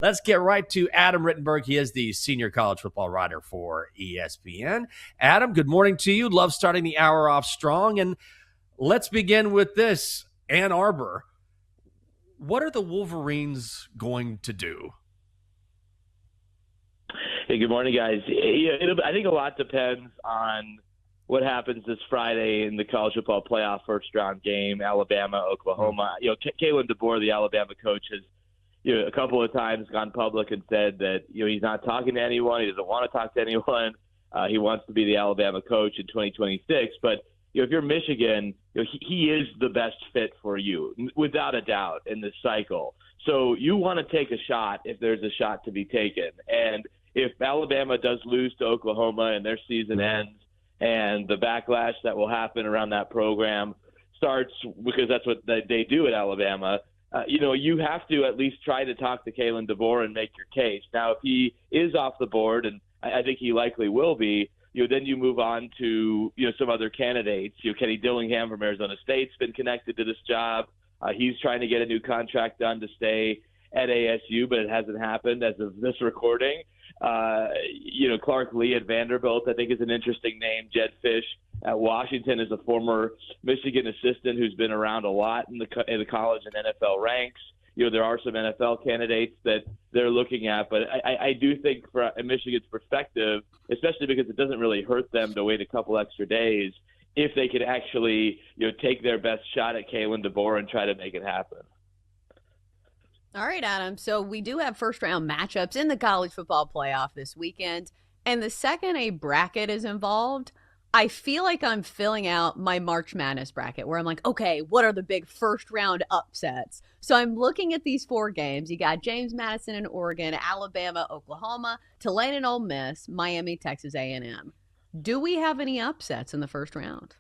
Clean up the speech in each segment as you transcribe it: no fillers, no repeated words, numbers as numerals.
Let's get right to Adam Rittenberg. He is the senior college football writer for ESPN. Adam, good morning to you. Love starting the hour off strong. And let's begin with this. Ann Arbor, what are the Wolverines going to do? Hey, good morning, guys. I think a lot depends on what happens this Friday in the college football playoff first-round game, Alabama, Oklahoma. Kalen DeBoer, the Alabama coach, has a couple of times gone public and said that he's not talking to anyone. He doesn't want to talk to anyone. He wants to be the Alabama coach in 2026. But if you're Michigan, he is the best fit for you, without a doubt, in this cycle. So you want to take a shot if there's a shot to be taken. And if Alabama does lose to Oklahoma and their season ends, and the backlash that will happen around that program starts, because that's what they do at Alabama, you have to at least try to talk to Kalen DeBoer and make your case. Now, if he is off the board, and I think he likely will be, then you move on to some other candidates. Kenny Dillingham from Arizona State's been connected to this job. He's trying to get a new contract done to stay at ASU, but it hasn't happened as of this recording. Clark Lee at Vanderbilt, I think, is an interesting name. Jed Fish at Washington is a former Michigan assistant who's been around a lot in the college and NFL ranks. There are some NFL candidates that they're looking at, but I do think from Michigan's perspective, especially because it doesn't really hurt them to wait a couple extra days, if they could actually take their best shot at Kalen DeBoer and try to make it happen. All right, Adam. So we do have first-round matchups in the college football playoff this weekend. And the second a bracket is involved, I feel like I'm filling out my March Madness bracket where I'm like, okay, what are the big first-round upsets? So I'm looking at these four games. You got James Madison and Oregon, Alabama, Oklahoma, Tulane and Ole Miss, Miami, Texas A&M. Do we have any upsets in the first round?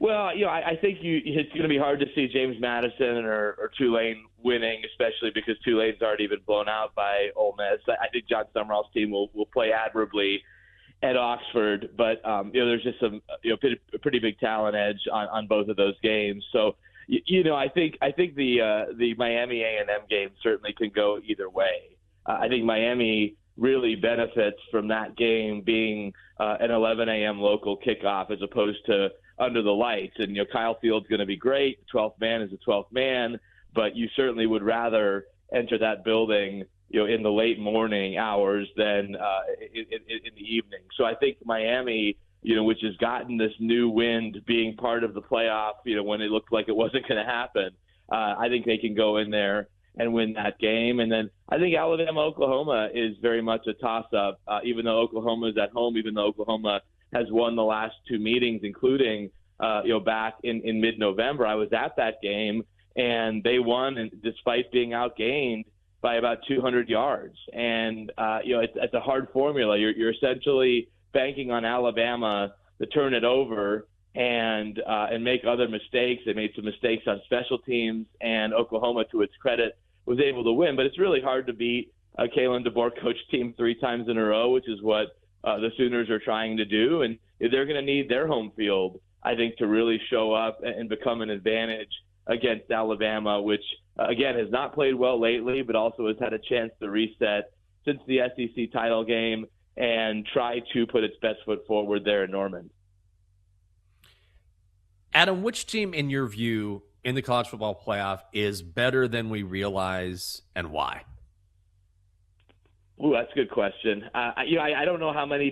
Well, I think it's going to be hard to see James Madison or Tulane winning, especially because Tulane's already been blown out by Ole Miss. I think John Summerall's team will play admirably at Oxford, but there's just some pretty big talent edge on both of those games. So I think the Miami A&M game certainly can go either way. I think Miami really benefits from that game being an 11 a.m. local kickoff as opposed to under the lights. And, Kyle Field's going to be great. 12th man is a 12th man, but you certainly would rather enter that building, in the late morning hours than in the evening. So I think Miami, which has gotten this new wind being part of the playoff, when it looked like it wasn't going to happen, I think they can go in there and win that game. And then I think Alabama-Oklahoma is very much a toss-up, even though Oklahoma is at home, even though Oklahoma has won the last two meetings, including, back in mid-November. I was at that game, and they won, and despite being outgained by about 200 yards. And, it's a hard formula. You're essentially banking on Alabama to turn it over and make other mistakes. They made some mistakes on special teams, and Oklahoma, to its credit, was able to win. But it's really hard to beat a Kalen DeBoer coach team 3 times in a row, which is what the Sooners are trying to do. And they're going to need their home field, I think, to really show up and become an advantage against Alabama, which, again, has not played well lately, but also has had a chance to reset since the SEC title game and try to put its best foot forward there in Norman. Adam, which team, in your view, in the college football playoff is better than we realize, and why? Ooh, that's a good question. I don't know how many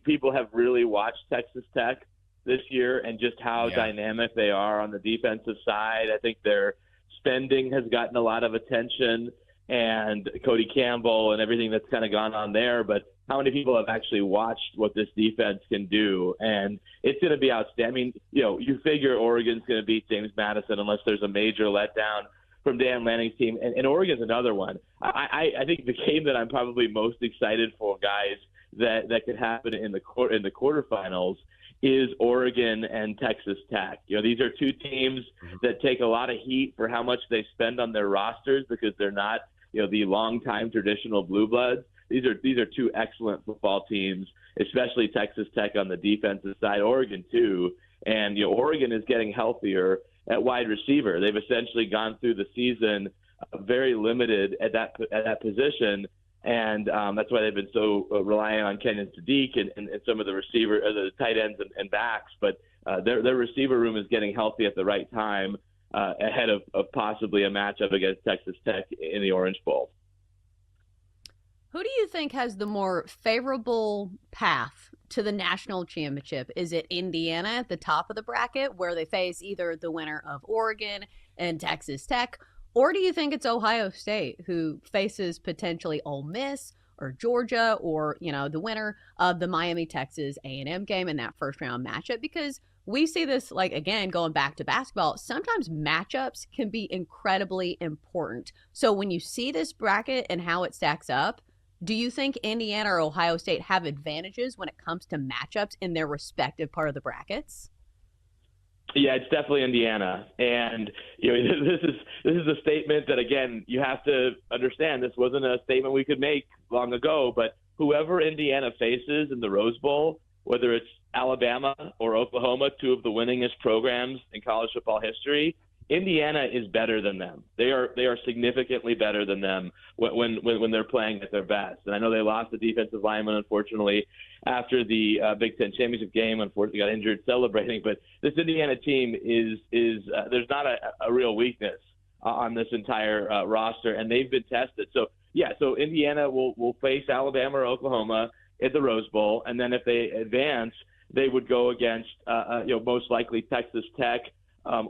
people have really watched Texas Tech this year and just how dynamic they are on the defensive side. I think their spending has gotten a lot of attention, and Cody Campbell and everything that's kind of gone on there. But how many people have actually watched what this defense can do? And it's going to be outstanding. You figure Oregon's going to beat James Madison unless there's a major letdown from Dan Lanning's team. And Oregon's another one. I think the game that I'm probably most excited for, guys, that could happen in the quarterfinals is Oregon and Texas Tech. These are two teams that take a lot of heat for how much they spend on their rosters because they're not, the longtime traditional blue bloods. These are two excellent football teams, especially Texas Tech on the defensive side, Oregon too. And Oregon is getting healthier at wide receiver. They've essentially gone through the season very limited at that position. And that's why they've been so reliant on Kenyon Sadiq and some of the tight ends and backs. But their receiver room is getting healthy at the right time ahead of possibly a matchup against Texas Tech in the Orange Bowl. Who do you think has the more favorable path to the national championship? Is it Indiana at the top of the bracket, where they face either the winner of Oregon and Texas Tech, or do you think it's Ohio State, who faces potentially Ole Miss or Georgia, or the winner of the Miami Texas A&M game in that first round matchup? Because we see this, like, again, going back to basketball, sometimes matchups can be incredibly important. So when you see this bracket and how it stacks up, do you think Indiana or Ohio State have advantages when it comes to matchups in their respective part of the brackets? Yeah, it's definitely Indiana, and this is a statement that, again, you have to understand. This wasn't a statement we could make long ago, but whoever Indiana faces in the Rose Bowl, whether it's Alabama or Oklahoma, two of the winningest programs in college football history, Indiana is better than them. They are significantly better than them when they're playing at their best. And I know they lost the defensive lineman, unfortunately, after the Big Ten championship game. Unfortunately, got injured celebrating. But this Indiana team is there's not a real weakness on this entire roster, and they've been tested. So Indiana will face Alabama or Oklahoma at the Rose Bowl, and then if they advance, they would go against most likely Texas Tech.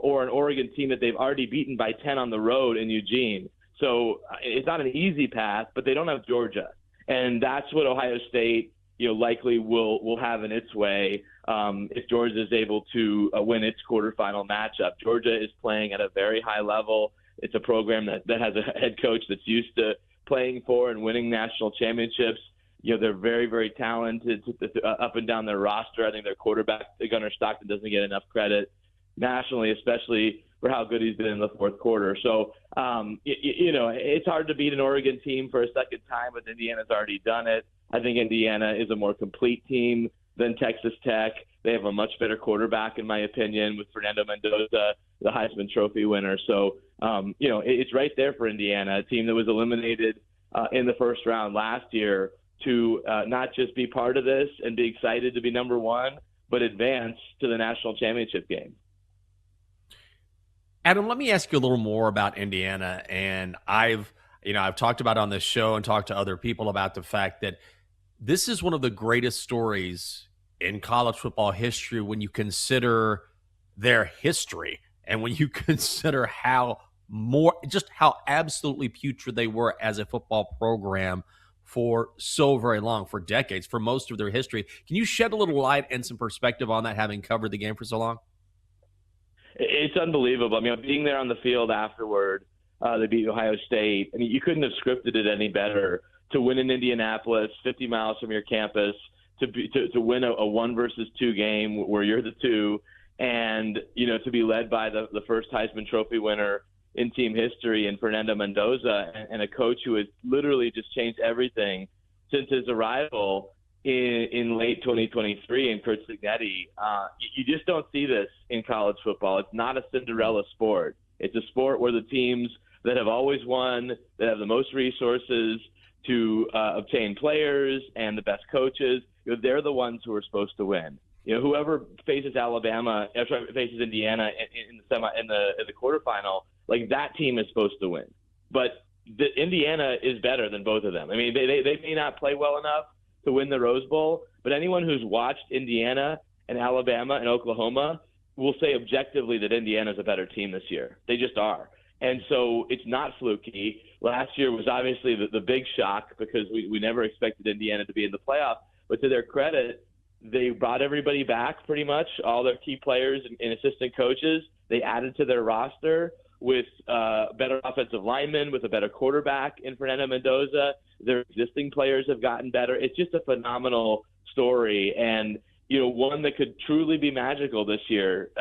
Or an Oregon team that they've already beaten by 10 on the road in Eugene. So it's not an easy path, but they don't have Georgia. And that's what Ohio State, likely will have in its way if Georgia is able to win its quarterfinal matchup. Georgia is playing at a very high level. It's a program that has a head coach that's used to playing for and winning national championships. They're very, very talented up and down their roster. I think their quarterback, Gunnar Stockton, doesn't get enough credit nationally, especially for how good he's been in the fourth quarter. So, it's hard to beat an Oregon team for a second time, but Indiana's already done it. I think Indiana is a more complete team than Texas Tech. They have a much better quarterback, in my opinion, with Fernando Mendoza, the Heisman Trophy winner. So, it's right there for Indiana, a team that was eliminated in the first round last year, to not just be part of this and be excited to be number one, but advance to the national championship game. Adam, let me ask you a little more about Indiana. And I've talked about on this show and talked to other people about the fact that this is one of the greatest stories in college football history when you consider their history and when you consider how absolutely putrid they were as a football program for so very long, for decades, for most of their history. Can you shed a little light and some perspective on that, having covered the game for so long? It's unbelievable. I mean, being there on the field afterward, they beat Ohio State. I mean, you couldn't have scripted it any better. To win in Indianapolis, 50 miles from your campus, to win a 1-versus-2 game where you're the two, and to be led by the first Heisman Trophy winner in team history in Fernando Mendoza, and a coach who has literally just changed everything since his arrival in late 2023 in Kurt Cignetti. You just don't see this in college football. It's not a Cinderella sport. It's a sport where the teams that have always won, that have the most resources to obtain players and the best coaches, they're the ones who are supposed to win. Whoever faces faces Indiana in the quarterfinal, like, that team is supposed to win. But Indiana is better than both of them. I mean, they may not play well enough to win the Rose Bowl, but anyone who's watched Indiana and Alabama and Oklahoma will say objectively that Indiana's a better team this year. They just are. And so it's not fluky. Last year was obviously the big shock because we never expected Indiana to be in the playoff. But to their credit, they brought everybody back pretty much, all their key players and assistant coaches. They added to their roster with better offensive linemen, with a better quarterback in Fernando Mendoza. Their existing players have gotten better. It's just a phenomenal story, and one that could truly be magical this year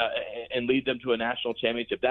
and lead them to a national championship.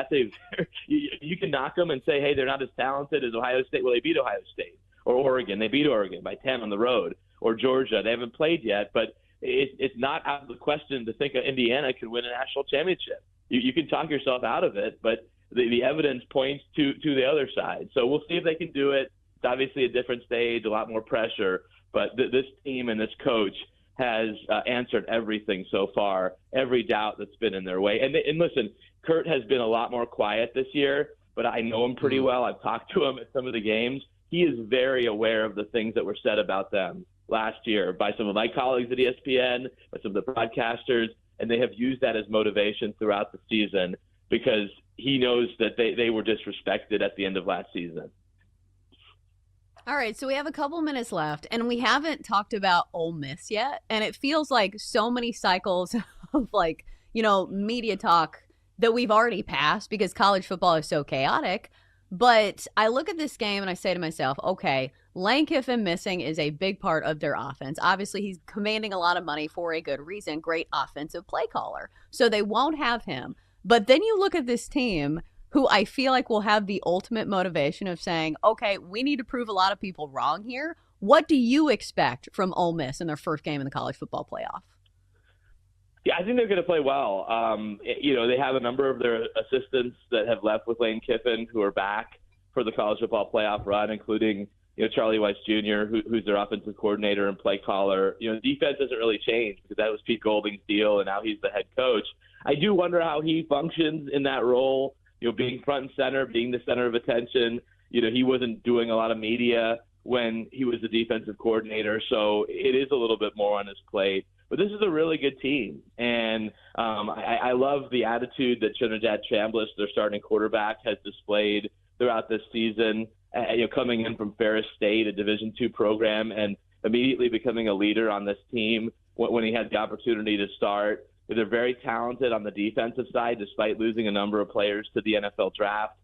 You can knock them and say, hey, they're not as talented as Ohio State. Well, they beat Ohio State. Or Oregon. They beat Oregon by 10 on the road. Or Georgia. They haven't played yet, but it's not out of the question to think Indiana could win a national championship. You can talk yourself out of it, but the evidence points to the other side. So we'll see if they can do it. It's obviously a different stage, a lot more pressure, but this team and this coach has answered everything so far, every doubt that's been in their way. And listen, Kurt has been a lot more quiet this year, but I know him pretty well. I've talked to him at some of the games. He is very aware of the things that were said about them last year by some of my colleagues at ESPN, by some of the broadcasters, and they have used that as motivation throughout the season because he knows that they were disrespected at the end of last season. All right, so we have a couple minutes left, and we haven't talked about Ole Miss yet, and it feels like so many cycles of media talk that we've already passed because college football is so chaotic. But I look at this game and I say to myself, okay, Lane Kiffin missing is a big part of their offense. Obviously, he's commanding a lot of money for a good reason, great offensive play caller. So they won't have him. But then you look at this team who I feel like will have the ultimate motivation of saying, okay, we need to prove a lot of people wrong here. What do you expect from Ole Miss in their first game in the college football playoff? Yeah, I think they're going to play well. They have a number of their assistants that have left with Lane Kiffin who are back for the college football playoff run, including Charlie Weiss Jr., who's their offensive coordinator and play caller. Defense doesn't really change because that was Pete Golding's deal, and now he's the head coach. I do wonder how he functions in that role, being front and center, being the center of attention. He wasn't doing a lot of media when he was the defensive coordinator, so it is a little bit more on his plate. But this is a really good team, and I love the attitude that Trinidad Chambliss, their starting quarterback, has displayed throughout this season. Coming in from Ferris State, a Division II program, and immediately becoming a leader on this team when he had the opportunity to start. They're very talented on the defensive side, despite losing a number of players to the NFL draft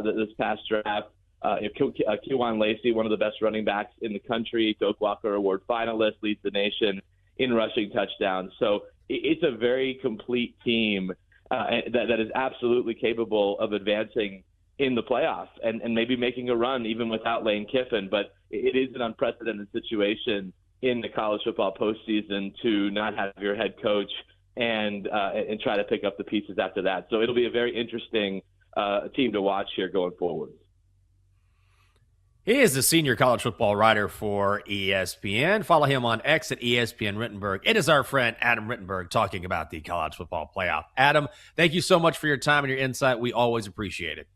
this past draft. Kewan Lacey, one of the best running backs in the country, Doak Walker Award finalist, leads the nation in rushing touchdowns. So it's a very complete team that is absolutely capable of advancing in the playoffs and maybe making a run even without Lane Kiffin. But it is an unprecedented situation in the college football postseason to not have your head coach and try to pick up the pieces after that. So it'll be a very interesting team to watch here going forward. He is the senior college football writer for ESPN. Follow him on X at ESPN Rittenberg. It is our friend Adam Rittenberg talking about the college football playoff. Adam, thank you so much for your time and your insight. We always appreciate it.